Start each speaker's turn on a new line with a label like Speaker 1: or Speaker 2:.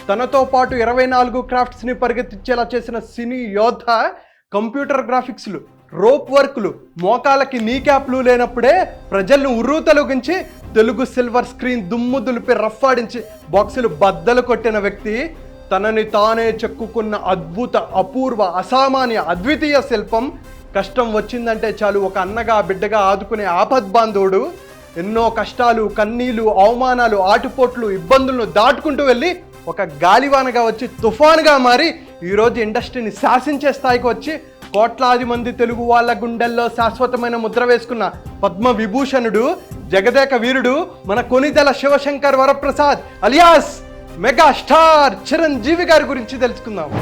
Speaker 1: తనతో పాటు 24 క్రాఫ్ట్స్ని పరిగెత్తించేలా చేసిన సినీ యోధ కంప్యూటర్ గ్రాఫిక్స్లు, రోప్ వర్క్లు, మోకాలకి నీ క్యాప్లు లేనప్పుడే ప్రజలను ఉర్రూతలొగించి తెలుగు సిల్వర్ స్క్రీన్ దుమ్ము దులిపి రఫ్ఫాడించి బాక్సులు బద్దలు కొట్టిన వ్యక్తి, తనని తానే చెక్కుకున్న అద్భుత, అపూర్వ, అసామాన్య, అద్వితీయ శిల్పం. కష్టం వచ్చిందంటే చాలు ఒక అన్నగా బిడ్డగా ఆదుకునే ఆపద్బాంధవుడు. ఎన్నో కష్టాలు, కన్నీళ్లు, అవమానాలు, ఆటుపోట్లు, ఇబ్బందులను దాటుకుంటూ వెళ్ళి ఒక గాలివానగా వచ్చి తుఫానుగా మారి ఈరోజు ఇండస్ట్రీని శాసించే స్థాయికి వచ్చి కోట్లాది మంది తెలుగు వాళ్ళ గుండెల్లో శాశ్వతమైన ముద్ర వేసుకున్న పద్మ విభూషణుడు, జగదేక వీరుడు మన Konidela Sivasankar Varaprasad alias mega star Chiranjeevi గారి గురించి తెలుసుకుందాం.